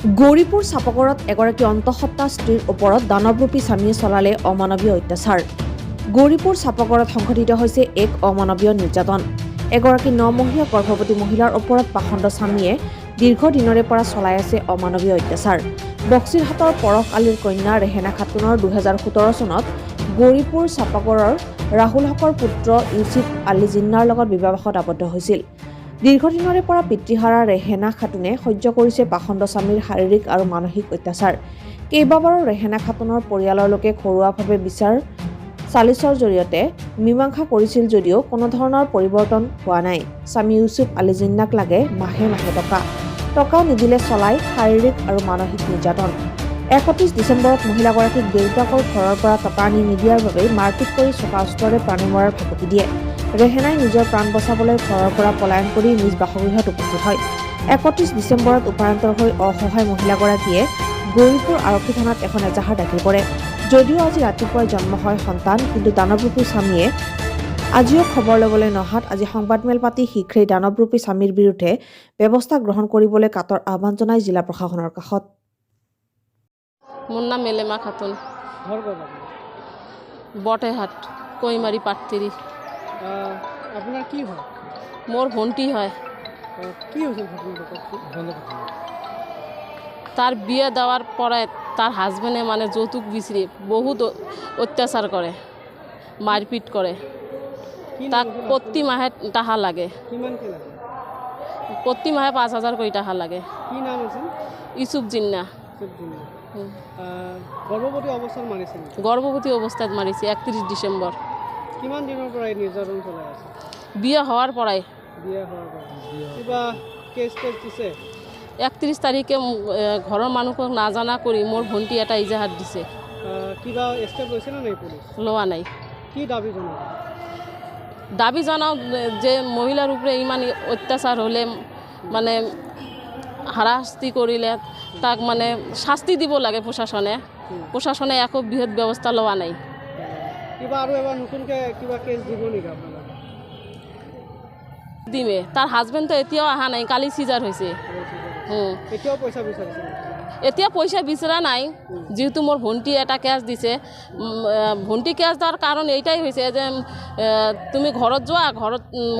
গৌৰীপুৰ চাপকৰত এগৰাকী অন্তঃসত্ত্বা স্ত্ৰীৰ ওপৰত দানৱৰূপী স্বামীয়ে চলালে অমানৱীয় অত্যাচাৰ। গৌৰীপুৰ চাপকৰত সংঘটিত হৈছে এক অমানৱীয় নিৰ্যাতন। এগৰাকী 9 মাহীয়া গৰ্ভৱতী মহিলাৰ ওপৰত পাখণ্ড স্বামীয়ে দীৰ্ঘদিনৰে পৰা চলাই আছে অমানৱীয় অত্যাচাৰ। বক্সিৰহাটৰ পৰশ আলীৰ কন্যা ৰেহেনা খাতুনৰ 2017 চনত গৌৰীপুৰ চাপকৰৰ ৰাহুল হকৰ পুত্ৰ ইউচুফ আলী জিন্নাৰ লগত বিবাহত আবদ্ধ হৈছিল। দীৰ্ঘদিনৰে পৰা পিতৃহাৰা ৰেহেনা খাতুনে সহ্য কৰিছে পাখণ্ড স্বামীৰ শাৰীৰিক আৰু মানসিক অত্যাচাৰ। কেইবাবাৰো ৰেহেনা খাতুনৰ পৰিয়ালৰ লোকে ঘৰুৱাভাৱে বিচাৰ চালিচৰ জৰিয়তে মীমাংসা কৰিছিল যদিও কোনো ধৰণৰ পৰিৱৰ্তন হোৱা নাই। স্বামী ইউচুফ আলী জিন্নাক লাগে মাহে মাহে টকা নিদিলে চলাই শাৰীৰিক আৰু মানসিক নিৰ্যাতন। 31 ডিচেম্বৰত মহিলাগৰাকীক দেউতাকৰ ঘৰৰ পৰা টকা আনি নিদিয়াৰ বাবে মাৰপিট কৰি চোকা অস্ত্ৰৰে প্ৰাণী মৰাৰ ভাবুকি দিয়ে। ৰেহেনাই নিজৰ প্ৰাণ বচাবলৈ ঘৰৰ পৰা পলায়ন কৰি নিজ বাসগৃহত উপস্থিত হয়। 31 ডিচেম্বৰত উপায়ন্তৰ হৈ অসহায় মহিলাগৰাকীয়ে গৌৰীপুৰ আৰক্ষী থানাত এখন এজাহাৰ দাখিল কৰে। যদিও আজি ৰাতিপুৱাই জন্ম হয় সন্তান, কিন্তু দানৱৰূপী স্বামীয়ে আজিও খবৰ ল'বলৈ নহাত আজি সংবাদমেল পাতি শীঘ্ৰেই দানৱৰূপী স্বামীৰ বিৰুদ্ধে ব্যৱস্থা গ্ৰহণ কৰিবলৈ কাটৰ আহ্বান জনায় জিলা প্ৰশাসনৰ কাষত। মোৰ নাম মেলেমা খাতুন, বটেহাট কৈমাৰী পাটতিৰি। আপোনাৰ কি হয়? মোৰ ভণ্টি হয়। কি হৈছিল? তাৰ বিয়ে দেওয়ার পরে তার হাজবেন্ডে মানে যৌতুক বিচারি বহুত অত্যাচার করে, মারপিট করে। তাক প্রতি মাহে টাকা লাগে, প্রতি মাহে 5,000 করে টাকা লাগে। কি নাম আছে? ইউসুফ জিন্না। গর্ভবতী অবস্থাত মারিছিল? গর্ভবতী অবস্থাত মারিছে 31 ডিসেম্বর। কিমান দিনৰ পৰা এই নিৰ্যাতন চলাই আছে? বিয়ে হওয়াৰ পৰে। কিবা কেছ দিছে? 31 তাৰিখে ঘৰৰ মানুহক নাজানা কৰি মোৰ ভণ্টি এটা ইজাহাৰ দিছে। কিবা ষ্টেপ লৈছে না নাই পুলিচ? লোৱা নাই। কি দাবী জনাব? দাবী জানাও যে মহিলার উপরে ইমান অত্যাচার হলে মানে হারাশাস্তি করিলে তাক মানে শাস্তি দিব লাগে প্রশাসনে একো বৃহৎ ব্যবস্থা লোৱা নাই। কিবা আৰু এবাৰ নতুনকৈ কিবা কেছ দিব নেকি আপোনালোকে? দিমে। তার হাজবেন্ড তো এতিয়াও অহা নাই, কালি সিজার হয়েছে। এতিয়াও পইচা বিচাৰিছে? এতিয়া পইচা বিচৰা নাই, যেহেতু মোৰ ভণ্টি এটা ক্যাশ দিছে। ভণ্টি ক্যাশ দেওয়াৰ কাৰণ এইটাই হয়েছে যে তুমি ঘৰত যোৱা,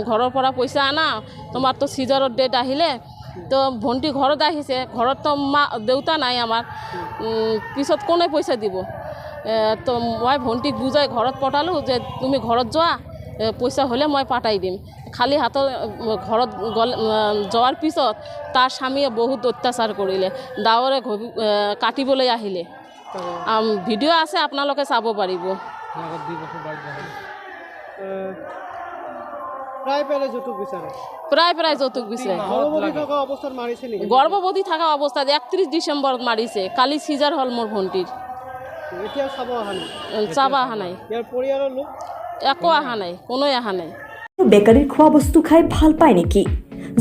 ঘৰৰ পৰা পইচা আনা, তোমাৰ তো সিজাৰেৰ ডেট আহিলে। তো ভণ্টি ঘৰত আহিছে, ঘৰত তো দেউতা নাই আমাৰ, পিছত কোনে পইচা দিব? তো মই ভণ্টিক বুজাই ঘৰত পঠালোঁ যে তুমি ঘৰত যোৱা, পইচা হলে মই পাঠাই দিম। খালি হাতত ঘৰত যোৱাৰ পিছত তাৰ স্বামীয়ে বহুত অত্যাচাৰ কৰিলে, দাৱৰে কাটিবলৈ আহিলে। ভিডিঅ' আছে, আপোনালোকে চাব পাৰিব। প্ৰায় যৌতুক বিচাৰে। গৰ্ভৱতী থকা অৱস্থাত 31 ডিচেম্বৰত মাৰিছে। কালি সিজাৰ হল মোৰ ভণ্টিৰ। চাব অহা নাই, একো অহা নাই, কোনোৱে অহা নাই। বেকাৰীৰ খোৱা বস্তু খাই ভাল পায় নেকি?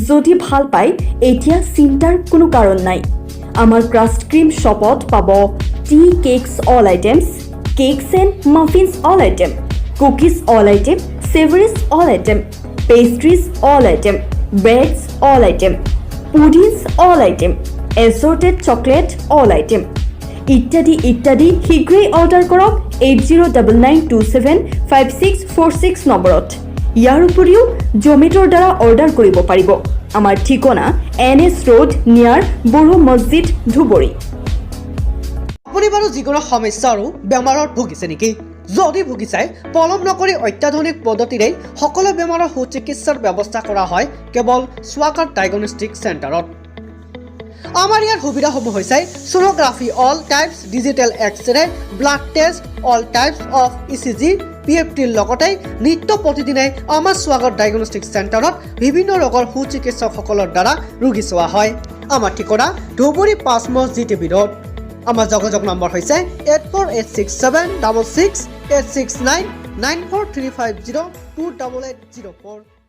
যদি ভাল পায়, এতিয়া চিন্তাৰ কোনো কাৰণ নাই। আমাৰ ক্ৰাষ্ট ক্ৰীম শ্বপত পাব tea cakes all items, cakes and muffins all item, cookies all item, savouries all item, pastries all item, breads all item, puddings all item, assorted chocolate all item ইত্যাদি ইত্যাদি। শীঘ্ৰেই অৰ্ডাৰ কৰক 8099275646 নম্বৰত। ইয়াৰ উপৰিও জমেটৰ দ্বাৰা order কৰিব পাৰিব। আমাৰ ঠিকনা NS ৰোড নিয়াৰ বড়ো মছজিদ, ধুবুৰী। আপুনি বাৰু যিকোনো সমস্যা আৰু বেমাৰত ভুগিছে নেকি? যদি ভুগিছে, পলম নকৰি অত্যাধুনিক পদ্ধতিৰে সকলো বেমাৰৰ সুচিকিৎসাৰ ব্যৱস্থা কৰা হয় কেৱল স্বাগত ডায়েগনষ্টিক চেণ্টাৰত। আমাৰ ইয়াৰ সুবিধাসমূহ হৈছে sonography all types, digital x ray, blood test, all types of ECG, PFTৰ লগতে নিত্য প্ৰতিদিনে আমাৰ স্বাগত ডায়েগনষ্টিক চেণ্টাৰত বিভিন্ন ৰোগৰ সুচিকিৎসকসকলৰ দ্বাৰা ৰোগী চোৱা হয়। আমাৰ ঠিকনা ধুবুৰী 5 মছজিদ ৰোড। আমাৰ যোগাযোগ নম্বৰ হৈছে 8486766869 94350288004।